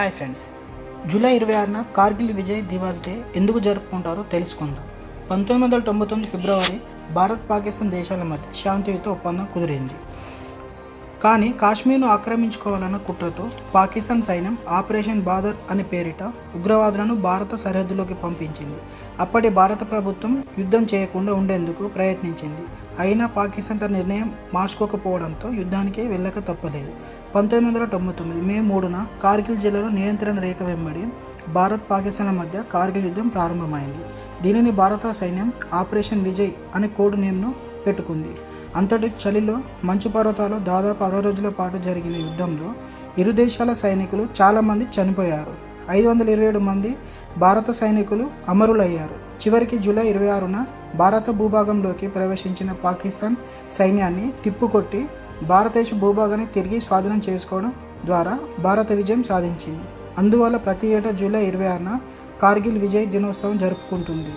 Hi friends, July 26న Kargil Vijay Diwas day ఎందుకు జరుపుకుంటారో తెలుసుకుందాం. 1999 ఫిబ్రవరి భారత్ పాకిస్తాన్ దేశాల మధ్య శాంతియుత ఒప్పందం కుదిరింది. కానీ కాశ్మీర్ను ఆక్రమించుకోవాలన్న కుట్రతో పాకిస్తాన్ సైన్యం ఆపరేషన్ బాదర్ అనే పేరిట ఉగ్రవాదులను భారత సరిహద్దులోకి పంపించింది. అప్పటి భారత ప్రభుత్వం యుద్ధం చేయకుండా ఉండేందుకు ప్రయత్నించింది. అయినా పాకిస్తాన్ తన నిర్ణయం మార్చుకోకపోవడంతో యుద్ధానికి వెళ్ళక తప్పలేదు. 1999 మే 3న కార్గిల్ జిల్లాలో నియంత్రణ రేఖ వెంబడి భారత్ పాకిస్తాన్ల మధ్య కార్గిల్ యుద్ధం ప్రారంభమైంది. దీనిని భారత సైన్యం ఆపరేషన్ విజయ్ అనే కోడ్ నేమ్ను పెట్టుకుంది. అంతటి చలిలో మంచు పర్వతాల్లో దాదాపు 60 రోజుల పాటు జరిగిన యుద్ధంలో ఇరు దేశాల సైనికులు చాలామంది చనిపోయారు. 527 మంది భారత సైనికులు అమరులయ్యారు. చివరికి జూలై 26న భారత భూభాగంలోకి ప్రవేశించిన పాకిస్తాన్ సైన్యాన్ని తిప్పుకొట్టి భారతదేశ భూభాగాన్ని తిరిగి స్వాధీనం చేసుకోవడం ద్వారా భారత విజయం సాధించింది. అందువల్ల ప్రతి ఏటా జూలై 26న కార్గిల్ విజయ్ దినోత్సవం జరుపుకుంటుంది.